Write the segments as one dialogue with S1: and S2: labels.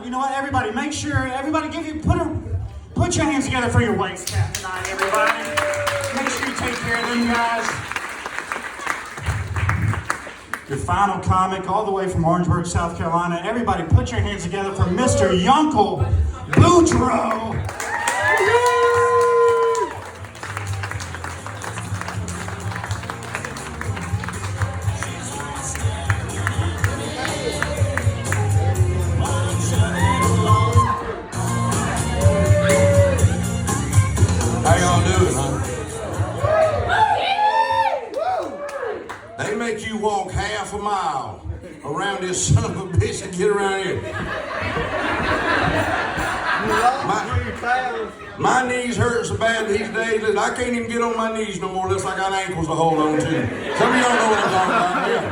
S1: You know what? Everybody, make sure, everybody put your hands together for your waist cap tonight, everybody. Make sure you take care of them guys. Your final comic, all the way from Orangeburg, South Carolina. Everybody, put your hands together for Mr. Yunkel Boudreaux.
S2: How y'all doing, huh? They make you walk half a mile around this son of a bitch to get around here. My knees hurt so bad these days that I can't even get on my knees no more unless I got ankles to hold on to. Some of y'all know what I'm talking about, yeah.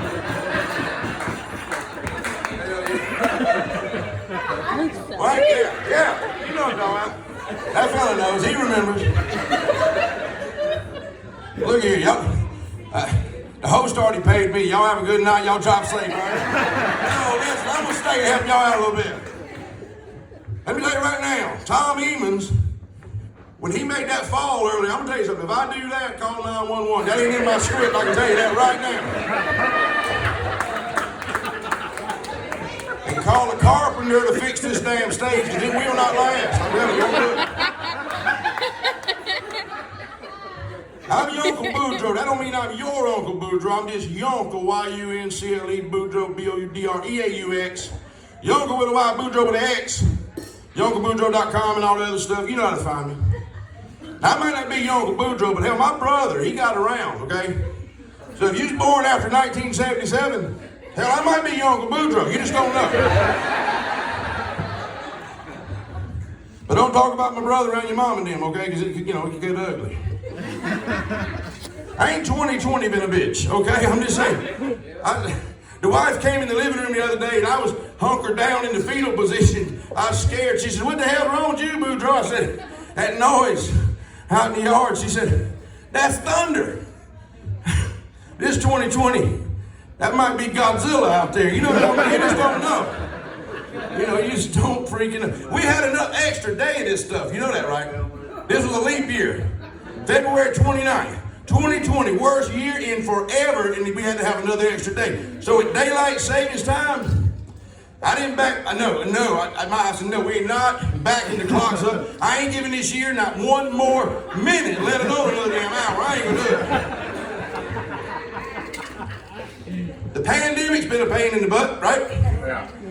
S2: Right? Yeah. You know what I'm talking about. That fella knows. He remembers. Look here, y'all. The host already paid me. Y'all have a good night. Y'all drop safe, right? No, listen, I'm going to stay and help y'all out a little bit. Let me tell you right now, Tom Emmons, when he made that fall early, I'm going to tell you something. If I do that, call 911. That ain't in my script. I can tell you that right now. And call a carpenter to fix this damn stage, because it will not last. I'm telling you, I'm Yunkel Boudreaux. That don't mean I'm your Uncle Boudreaux. I'm just Yunkel, Y-U-N-C-L-E, Boudreaux, B-O-U-D-R-E-A-U-X. Yunkel with a Y, Boudreaux with an X. YunkelBoudreaux.com and all the other stuff. You know how to find me. I might not be Yunkel Boudreaux, but hell, my brother, he got around, okay? So if you was born after 1977, hell, I might be Yunkel Boudreaux. You just don't know. But don't talk about my brother around your mom and them, okay? Because it could get ugly. Ain't 2020 been a bitch, okay? I'm just saying. The wife came in the living room the other day and I was hunkered down in the fetal position. I was scared. She said, "What the hell wrong with you, Boudreaux?" I said, "That noise out in the yard." She said, "That's thunder." This 2020, that might be Godzilla out there. You know what I mean? You just don't know. You know, you just don't freaking know. We had enough extra day of this stuff. You know that, right? This was a leap year. February 29th, 2020, worst year in forever, and we had to have another extra day. So at daylight savings time, I didn't back, I said, no, we're not backing the clocks up. I ain't giving this year not one more minute, let alone another damn hour. I ain't gonna do it. The pandemic's been a pain in the butt, right?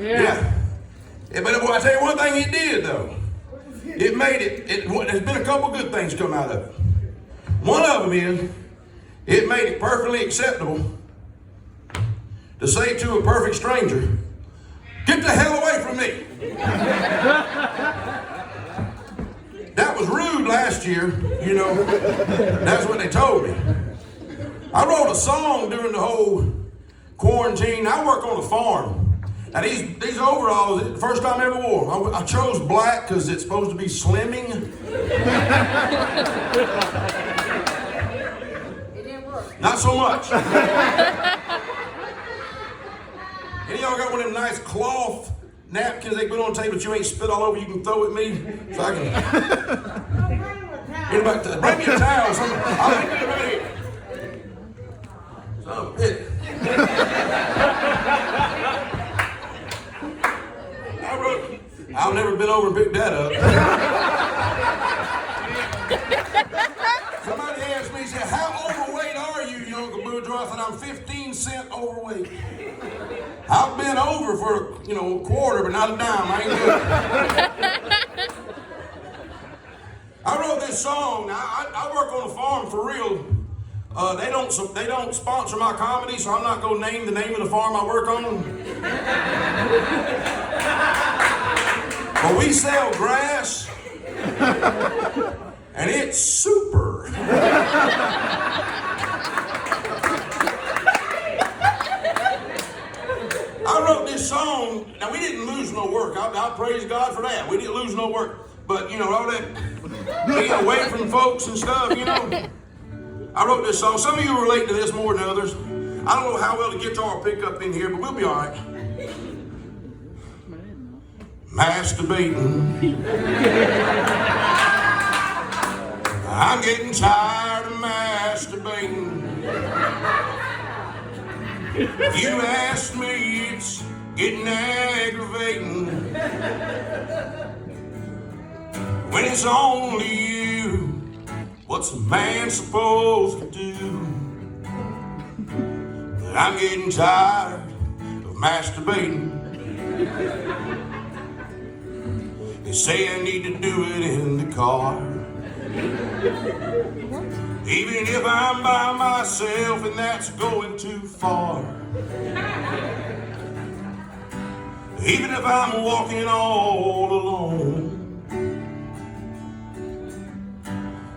S2: Yeah. But I tell you one thing it did, though. It made there's been a couple good things come out of it. One of them is, it made it perfectly acceptable to say to a perfect stranger, "Get the hell away from me." That was rude last year, you know. That's what they told me. I wrote a song during the whole quarantine. I work on a farm. Now these overalls, the first time I ever wore them. I chose black because it's supposed to be slimming.
S3: It didn't work.
S2: Not so much. Any of y'all got one of them nice cloth napkins they put on the table that you ain't spit all over, you can throw at me? So I can... Anybody, bring me a towel or something. I'll leave it right here. Son of a bitch. I've never been over and picked that up. Somebody asked me, said, "How overweight are you, Yunkel Boudreaux?" I said, "I'm 15 cents overweight." I've been over for, a quarter, but not a dime. I ain't good. I wrote this song. Now, I work on a farm for real. They don't sponsor my comedy, so I'm not going to name the name of the farm I work on. But we sell grass, and it's super. I wrote this song. Now, we didn't lose no work. I praise God for that. We didn't lose no work. But, all that being away from folks and stuff, I wrote this song. Some of you relate to this more than others. I don't know how well the guitar will pick up in here, but we'll be all right. masturbating. I'm getting tired of masturbating. If you ask me, it's getting aggravating. When it's only you, what's a man supposed to do? But I'm getting tired of masturbating. They say I need to do it in the car. Even if I'm by myself and that's going too far. Even if I'm walking all alone.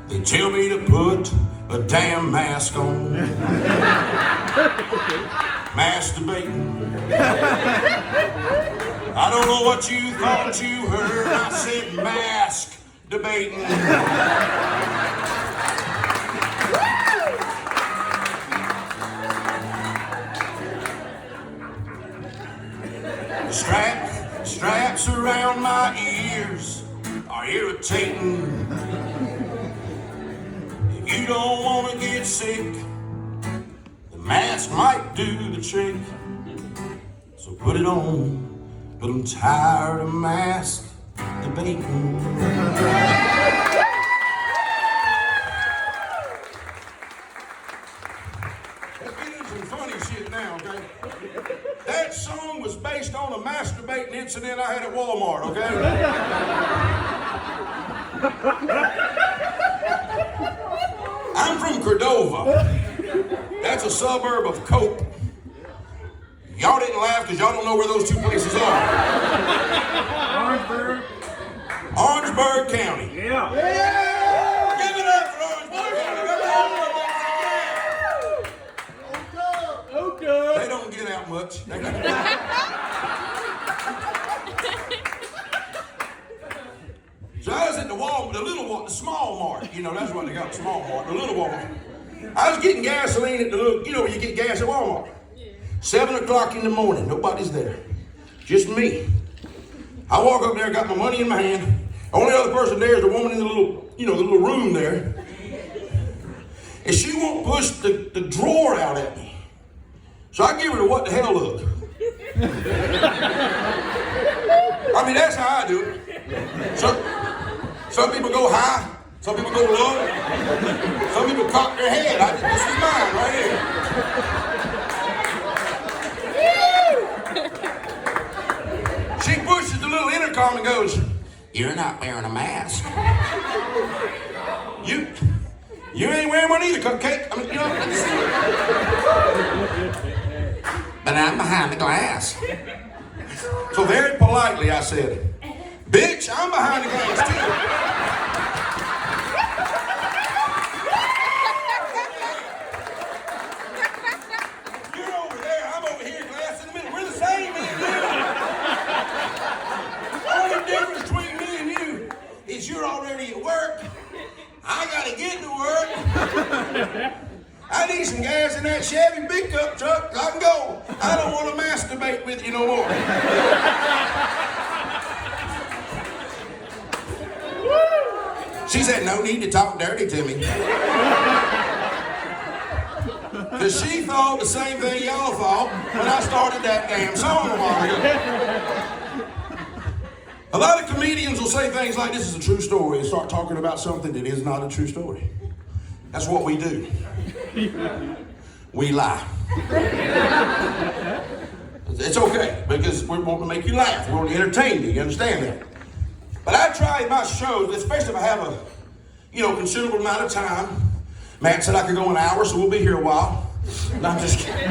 S2: They tell me to put a damn mask on. Masturbating. I don't know what you thought you heard. I said mask debating. Straps around my ears are irritating. If you don't want to get sick, the mask might do the trick. So put it on, but I'm tired of mask debating. Let's get into some funny shit now, okay? That song was based on a masturbating incident I had at Walmart, okay? I'm from Cordova. That's a suburb of Cope. Y'all didn't laugh because y'all don't know where those two places are. Orangeburg County.
S3: Yeah.
S2: Give it up for Orangeburg County.
S3: Okay.
S2: They don't get out much. So I was at the Walmart, the small mart. You know, that's what they got, the small mart, the little Walmart. I was getting gasoline at the little, you know where you get gas at Walmart. 7 o'clock in the morning, nobody's there. Just me. I walk up there, got my money in my hand. Only other person there is the woman in the little, the little room there. And she won't push the drawer out at me. So I give her the what the hell look. I mean, that's how I do it. Some people go high, some people go low, some people cock their head. This is mine right here. She pushes the little intercom and goes, "You're not wearing a mask. You ain't wearing one either, Cupcake. I mean, but I'm behind the glass." So very politely I said, "Bitch, I'm behind the glass too." You're over there, I'm over here, glass in the middle. We're the same, me and you. The only difference between me and you is you're already at work. I gotta get to work. I need some gas in that Chevy pickup truck so I can go. I don't want to masturbate with you no more. She said, "No need to talk dirty to me." Because she thought the same thing y'all thought when I started that damn song a while ago. A lot of comedians will say things like, "This is a true story," and start talking about something that is not a true story. That's what we do. We lie. It's okay, because we want to make you laugh. We want to entertain you. You understand that? But I try my shows, especially if I have a, considerable amount of time. Matt said I could go an hour, so we'll be here a while. No, I'm just kidding.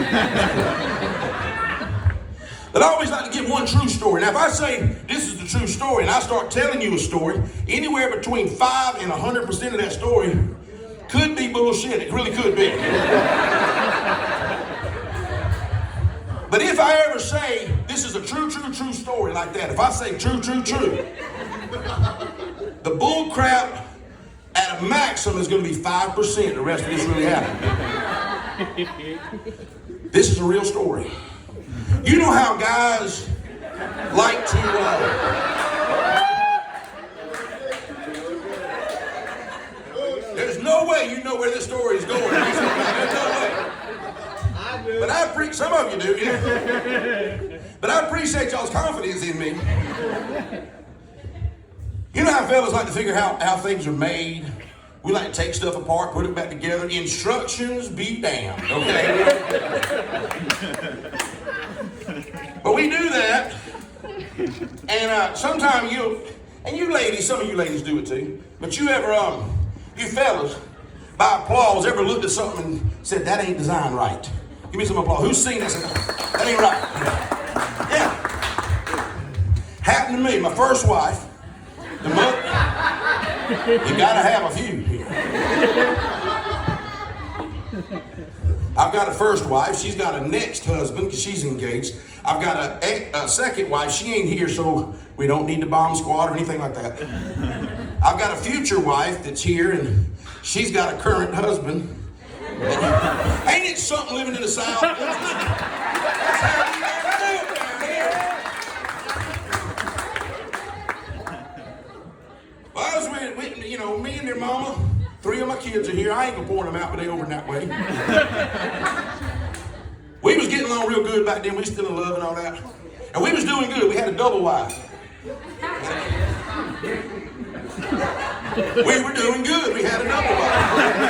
S2: But I always like to give one true story. Now, if I say this is the true story, and I start telling you a story, anywhere between 5 and 100% of that story could be bullshit. It really could be. But if I ever say this is a true story like that, if I say true, the bull crap at a maximum is going to be 5%. The rest of this really happened. This is a real story. You know how guys like to you do. Yeah. But I appreciate y'all's confidence in me. You know how fellas like to figure out how things are made? We like to take stuff apart, put it back together. Instructions be damned, okay? But we do that. And sometimes you ladies, some of you ladies do it too. But you ever, you fellas, by applause, ever looked at something and said, that ain't designed right? Give me some applause. Who's seen this? That ain't right. Yeah. Happened to me. My first wife, the mother, you gotta have a few here. I've got a first wife. She's got a next husband because she's engaged. I've got a second wife. She ain't here, so we don't need the bomb squad or anything like that. I've got a future wife that's here, and she's got a current husband. Ain't it something living in the South? That's how we gotta do it down here. Well, I was with me and their mama. 3 of my kids are here. I ain't gonna point them out, but they over that way. We was getting along real good back then. We was still in love and all that. And we was doing good. We had a double wife. We were doing good. We had a double wife.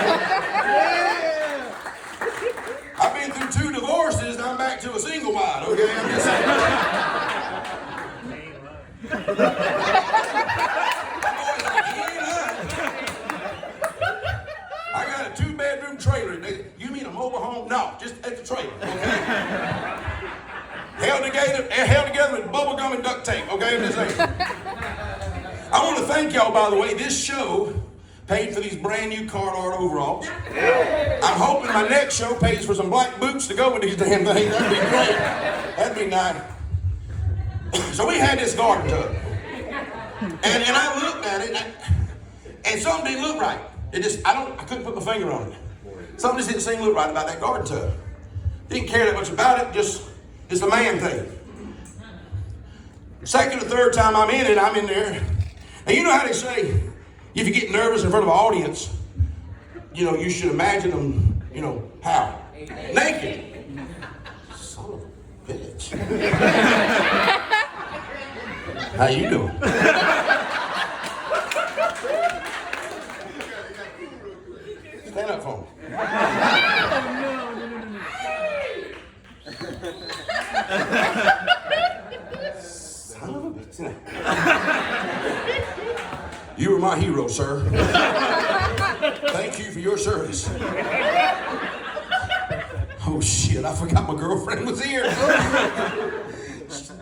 S2: I've been through 2 divorces, and I'm back to a single wife, okay? I'm just saying. I got a 2-bedroom trailer. You mean a mobile home? No, just at the trailer, okay? Held together with bubble gum and duct tape, okay? I'm just saying. I want to thank y'all, by the way. This show paid for these brand new Carhartt overalls. I'm hoping my next show pays for some black boots to go with these damn things. That'd be great. That'd be nice. So we had this garden tub. And I looked at it, and something didn't look right. I couldn't put my finger on it. Something just didn't seem to look right about that garden tub. Didn't care that much about it, just a man thing. Second or third time I'm in it, I'm in there. And you know how they say, if you get nervous in front of an audience, you should imagine them, how? Naked. Son of a bitch. How you doing? Stand up for me. Son of a bitch. You were my hero, sir. Thank you for your service. Oh shit, I forgot my girlfriend was here.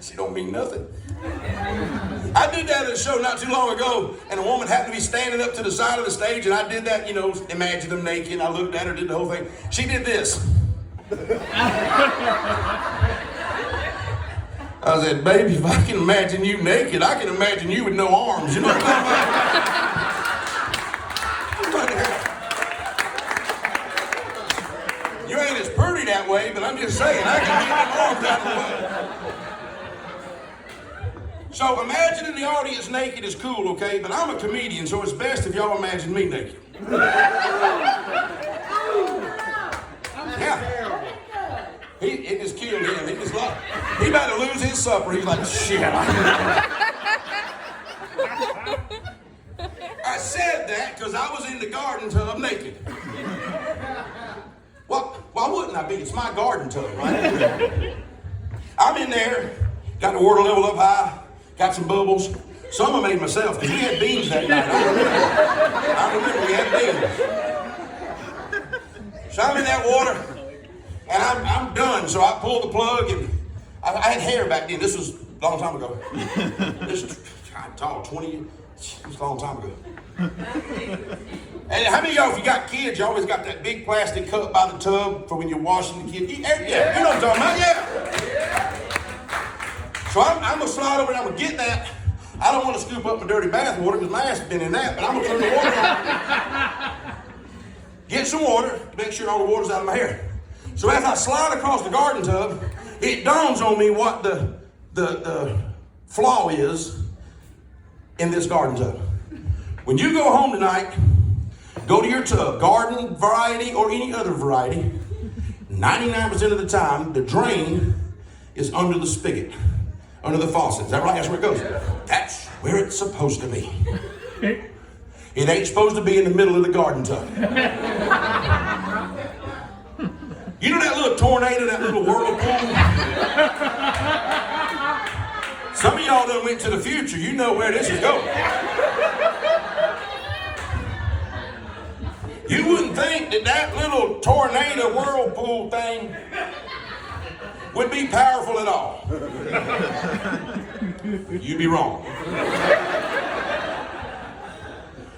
S2: She don't mean nothing. I did that at a show not too long ago, and a woman happened to be standing up to the side of the stage, and I did that, imagine them naked. I looked at her, did the whole thing. She did this. I said, baby, if I can imagine you naked, I can imagine you with no arms. You know what I'm talking about? You ain't as pretty that way, but I'm just saying, I can get them arms out of the way. So imagining the audience naked is cool, okay? But I'm a comedian, so it's best if y'all imagine me naked. Yeah. It just killed him. He about to lose his supper. He's like, shit. I said that because I was in the garden tub naked. Well, why wouldn't I be? It's my garden tub, right? I'm in there, got the water level up high, got some bubbles. Some I made myself because we had beans that night. I remember we had beans. So I'm in that water. And I'm done, so I pulled the plug, and I had hair back then. This was a long time ago. This was, I'm tall, 20 years. This was a long time ago. And how many of y'all, if you got kids, you always got that big plastic cup by the tub for when you're washing the kid? Yeah, you know what I'm talking about, yeah. So I'm going to slide over and I'm going to get that. I don't want to scoop up my dirty bath water because my ass has been in that, but I'm going to turn the water on. Get some water to make sure all the water's out of my hair. So as I slide across the garden tub, it dawns on me what the flaw is in this garden tub. When you go home tonight, go to your tub, garden variety or any other variety, 99% of the time, the drain is under the spigot, under the faucet. Is that right? That's where it goes. That's where it's supposed to be. It ain't supposed to be in the middle of the garden tub. You know that little tornado, that little whirlpool? Some of y'all done went to the future. You know where this is going. You wouldn't think that that little tornado whirlpool thing would be powerful at all. You'd be wrong.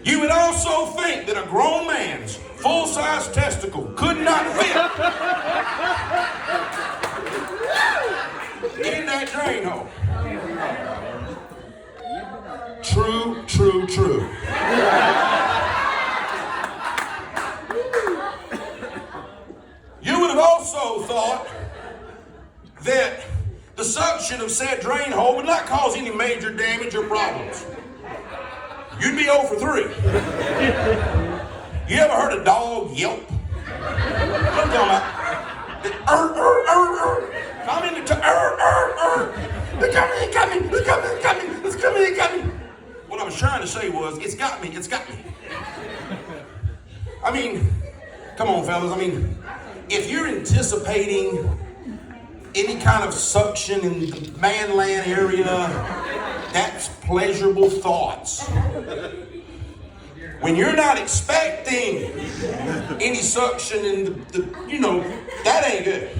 S2: You would also think that a grown man's full-size testicle could not fit in that drain hole. True, true, true. You would have also thought that the suction of said drain hole would not cause any major damage or problems. You'd be 0 for 3. You ever heard a dog yelp? What I'm talking about? Coming to They're coming. What I was trying to say was, it's got me. I mean, come on, fellas. I mean, if you're anticipating any kind of suction in the manland area, that's pleasurable thoughts. When you're not expecting any suction in that ain't good.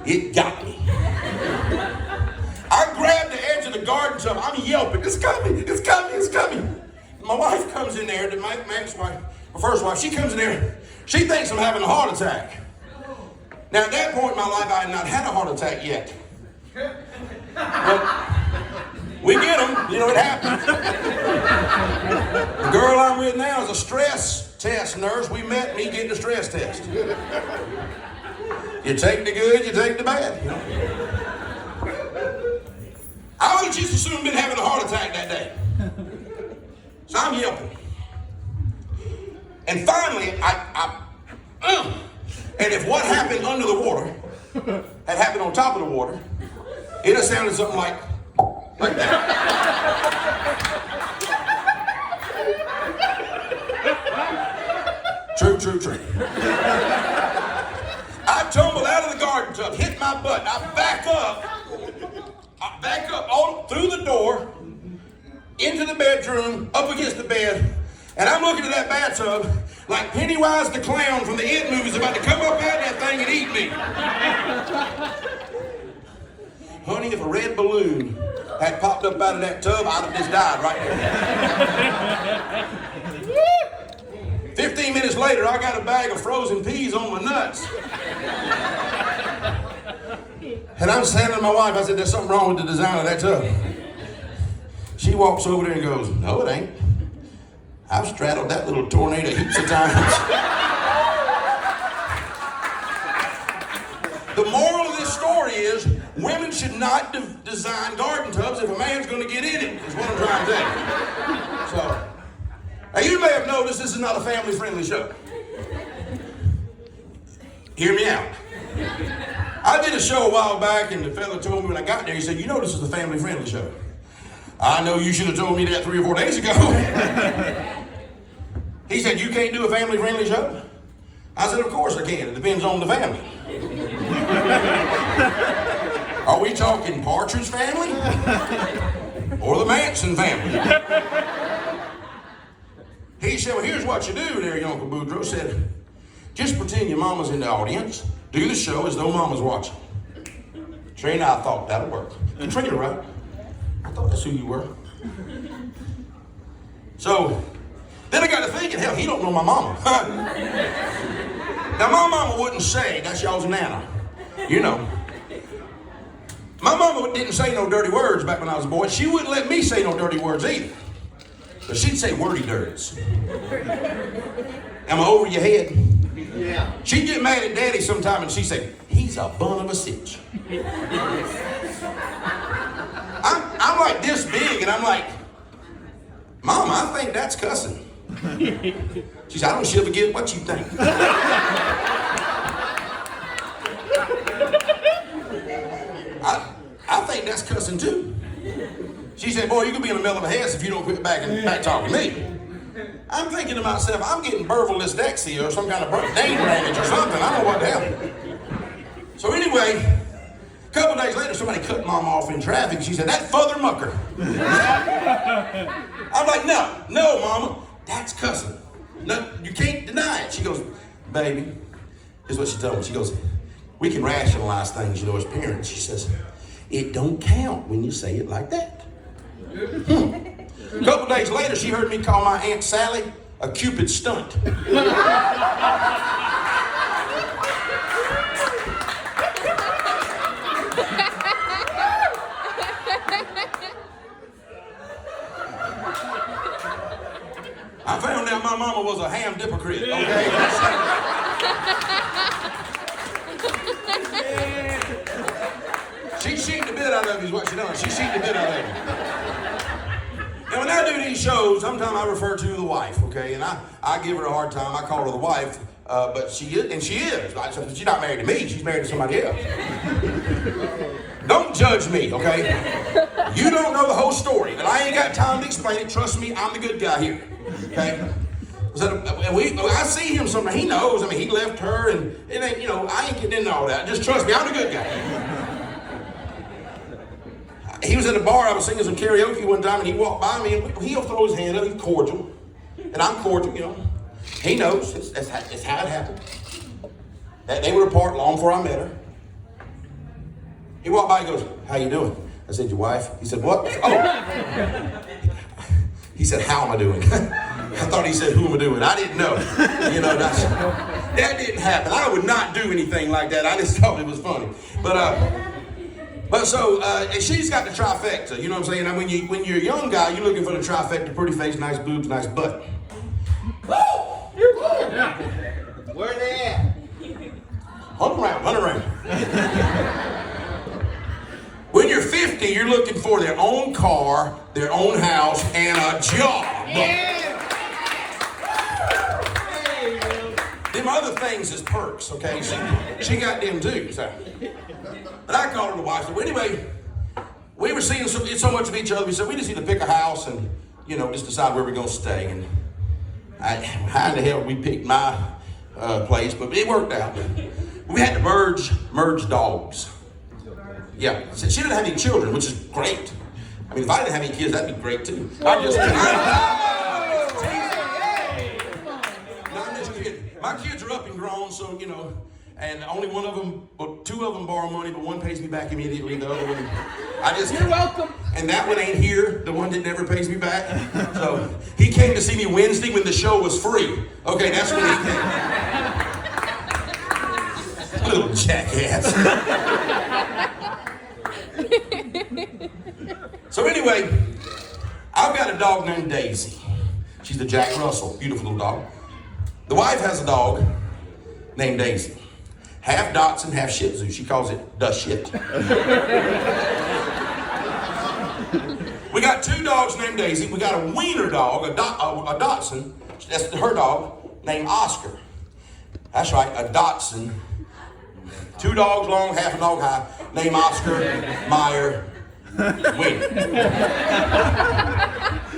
S2: It got me. I grabbed the edge of the garden tub. I'm yelping, it's coming. My wife comes in there, my ex-wife, my first wife, she comes in there. She thinks I'm having a heart attack. Now, at that point in my life, I had not had a heart attack yet. But we get them, it happens. The girl I'm with now is a stress test nurse. We met me getting a stress test. You take the good, you take the bad. I would have just as soon been having a heart attack that day. So I'm yelping. And finally, and if what happened under the water had happened on top of the water, it'd have sounded something like that. True. I tumbled out of the garden tub, hit my butt, and I back up all through the door, into the bedroom, up against the bed, and I'm looking at that bathtub like Pennywise the clown from the It movies about to come up out of that thing and eat me. Honey, if a red balloon had popped up out of that tub, I'd have just died right there. 15 minutes later, I got a bag of frozen peas on my nuts. And I'm standing to my wife, I said, there's something wrong with the design of that tub. She walks over there and goes, no, it ain't. I've straddled that little tornado heaps of times. The moral of this story is, women should not design garden tubs if a man's going to get in it, is what I'm trying to tell you. So, now you may have noticed this is not a family-friendly show. Hear me out. I did a show a while back, and the fella told me when I got there, he said, this is a family-friendly show. I know you should have told me that 3 or 4 days ago. He said, you can't do a family-friendly show? I said, of course I can. It depends on the family. Are we talking Partridge family? Or the Manson family? He said, well, here's what you do there, your Uncle Boudreaux said, just pretend your mama's in the audience. Do the show as though mama's watching. Trina, I thought that'll work. Katrina, right? I thought that's who you were. So, then I got to thinking, hell, he don't know my mama. Now, my mama wouldn't say, that's y'all's nana. My mama didn't say no dirty words back when I was a boy. She wouldn't let me say no dirty words either. But she'd say wordy dirts. Am I over your head? Yeah. She'd get mad at Daddy sometime and she'd say, he's a bun of a sitch. I'm like this big and I'm like, Mom, I think that's cussing. She said, I don't ever get what you think. think that's cussing too. She said, boy, you could be in the middle of a Hess if you don't quit back talking to me. I'm thinking to myself, I'm getting Burville dyslexia or some kind of brain damage or something. I don't know what the hell. So anyway, a couple days later, somebody cut Mom off in traffic. She said, that father mucker. I'm like, no, Mama, that's cussing. No, you can't deny it. She goes, baby, here's what she told me. She goes, we can rationalize things, you know, as parents. She says, it don't count when you say it like that. A couple days later, she heard me call my Aunt Sally a Cupid stunt. I found out my mama was a ham hypocrite, okay? She cheated the bit out of you is what she done. She cheated the bit out of you. And when I do these shows, sometimes I refer to the wife, okay? And I give her a hard time. I call her the wife, but she is, and she is. She's not married to me. She's married to somebody else. Don't judge me, okay? You don't know the whole story, but I ain't got time to explain it. Trust me, I'm the good guy here, okay? So I see him sometimes. He knows. I mean, he left her, and it ain't, you know, I ain't getting into all that. Just trust me, I'm the good guy. He was at a bar, I was singing some karaoke one time, and he walked by me, and he'll throw his hand up, he's cordial. And I'm cordial, you know. He knows, that's how it happened. They were apart long before I met her. He walked by, he goes, how you doing? I said, your wife? He said, what? Oh. He said, how am I doing? I thought he said, who am I doing? I didn't know. You know, that didn't happen. I would not do anything like that. I just thought it was funny. But so, and she's got the trifecta, you know what I'm saying? Now, when you're a young guy, you're looking for the trifecta: pretty face, nice boobs, nice butt.
S3: Where they at?
S2: Run around. When you're 50, you're looking for their own car, their own house, and a job.
S3: Yeah.
S2: Them other things is perks, okay? She got them too, so. But I called her the wife. So anyway, we were seeing so much of each other. We said we just need to pick a house and, you know, just decide where we're going to stay. And how in the hell we picked my place, but it worked out. We had to merge dogs. Yeah, she didn't have any children, which is great. I mean, if I didn't have any kids, that'd be great too. I'm just kidding. My kids are up and grown, so, you know, and only one of them, well, two of them borrow money, but one pays me back immediately. The other one,
S3: You're welcome.
S2: And that one ain't here, the one that never pays me back. So he came to see me Wednesday when the show was free. Okay, that's when he came. Little jackass. So anyway, I've got a dog named Daisy. She's the Jack Russell, beautiful little dog. The wife has a dog named Daisy. Half Dachshund, half Shih Tzu. She calls it the shit. We got two dogs named Daisy. We got a wiener dog, a Dachshund. That's her dog, named Oscar. That's right, a Dachshund. 2 dogs long, half a dog high, named Oscar Mayer Wiener.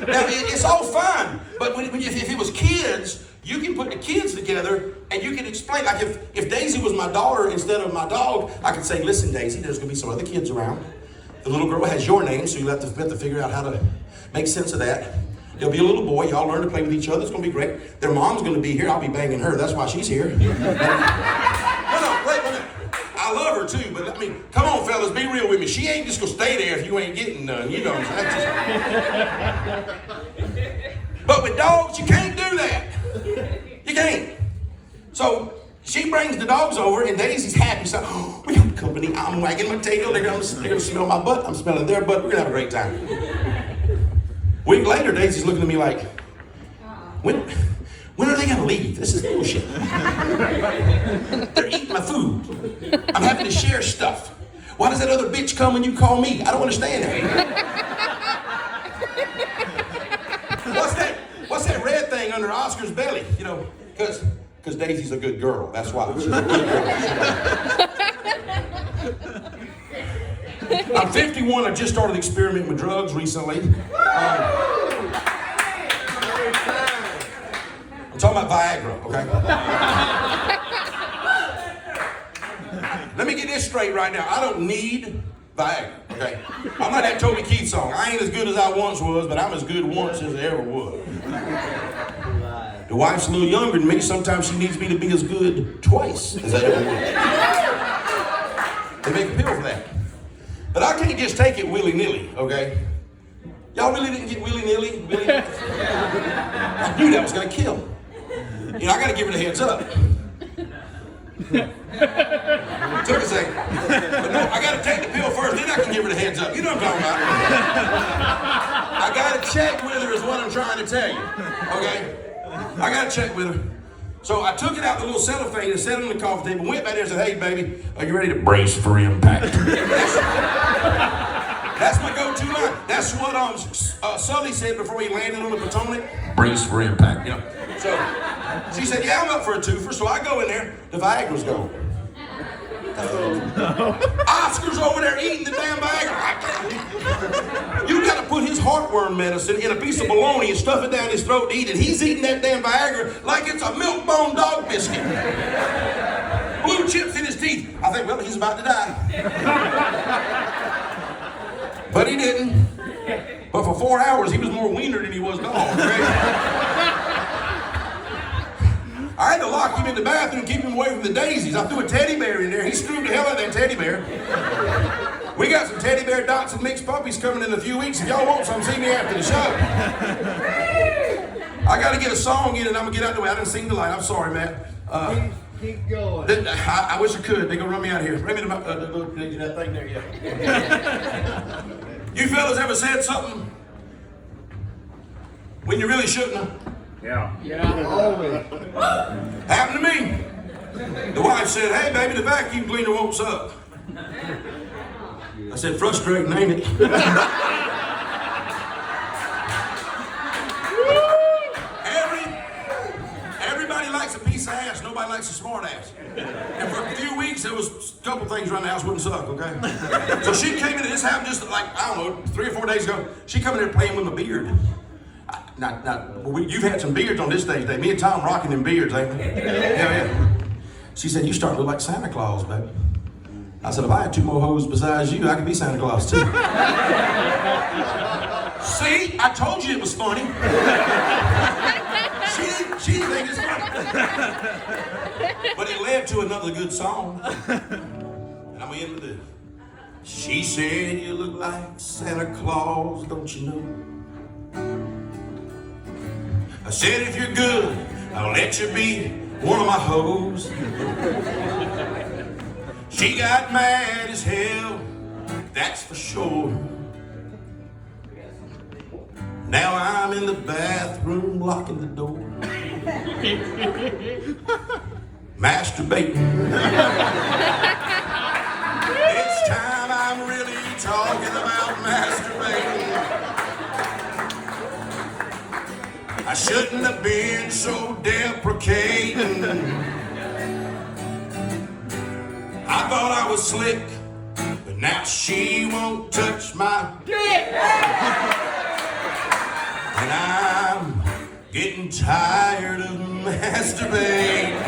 S2: Now, it's all fine, but if it was kids, you can put the kids together and you can explain. Like if Daisy was my daughter instead of my dog, I could say, listen, Daisy, there's going to be some other kids around. The little girl has your name, so you'll have to figure out how to make sense of that. There'll be a little boy. Y'all learn to play with each other. It's going to be great. Their mom's going to be here. I'll be banging her. That's why she's here. No, wait a minute. I love her too, but I mean, come on, fellas, be real with me. She ain't just going to stay there if you ain't getting none. You know what I'm saying? But with dogs, you can't do that. You can't. So she brings the dogs over, and Daisy's happy. So, oh, we got company. I'm wagging my tail. They're gonna smell my butt. I'm smelling their butt. We're gonna have a great time. A week later, Daisy's looking at me like, when are they gonna leave? This is bullshit. They're eating my food. I'm having to share stuff. Why does that other bitch come when you call me? I don't understand that. What's that red thing under Oscar's belly? You know, because Daisy's a good girl. That's why. She's a good girl. I'm 51. I just started experimenting with drugs recently. I'm talking about Viagra, okay? Let me get this straight right now. I don't need Viagra, okay? I'm like that Toby Keith song. I ain't as good as I once was, but I'm as good once as I ever was. The wife's a little younger than me. Sometimes she needs me to be as good twice as I ever was. They make a pill for that. But I can't just take it willy-nilly, okay? Y'all really didn't get willy-nilly? I knew that was gonna kill. You know, I gotta give it a heads up. Took a second. But no, I gotta take the pill first, then I can give her the heads up. You know what I'm talking about. I gotta check with her is what I'm trying to tell you. Okay? I gotta check with her. So I took it out the little cellophane and set it on the coffee table, went back there and said, hey baby, are you ready to brace for impact? That's my go-to line. That's what Sully said before he landed on the Potomac. Brace for impact, you know. So she said, yeah, I'm up for a twofer. So I go in there, the Viagra's gone. Oscar's over there eating the damn Viagra. You gotta put his heartworm medicine in a piece of bologna and stuff it down his throat to eat it. He's eating that damn Viagra like it's a milk bone dog biscuit. Blue chips in his teeth. I think, well, he's about to die. But he didn't. But for 4 hours, he was more wiener than he was gone. I had to lock him in the bathroom and keep him away from the daisies. I threw a teddy bear in there. He screwed the hell out of that teddy bear. We got some teddy bear dots and mixed puppies coming in a few weeks. If y'all want some, see me after the show. I got to get a song in and I'm going to get out the way. I didn't sing the line. I'm sorry, Matt.
S3: Keep going.
S2: I wish I could. They're going to run me out of here. Bring me that thing there, yeah. You fellas ever said something when you really shouldn't have?
S3: Yeah. Always.
S2: Happened to me. The wife said, hey baby, the vacuum cleaner won't suck. I said, frustrating, ain't it? Everybody likes a piece of ass, nobody likes a smart ass. And for a few weeks, there was a couple things around the house wouldn't suck, okay? So she came in, this happened just like, I don't know, 3 or 4 days ago. She come in there playing with my beard. You've had some beards on this stage day. Me and Tom rocking them beards, ain't we? Yeah. She said, you start to look like Santa Claus, baby. I said, if I had 2 more hoes besides you, I could be Santa Claus too. See, I told you it was funny. She didn't think it's funny. But it led to another good song. And I'm gonna end with this. She said, you look like Santa Claus, don't you know? I said, if you're good, I'll let you be one of my hoes. She got mad as hell, that's for sure. Now I'm in the bathroom locking the door. Masturbating. This time I'm really talking about masturbating. I shouldn't have been so deprecating. I thought I was slick, but now she won't touch my dick. And I'm getting tired of masturbating.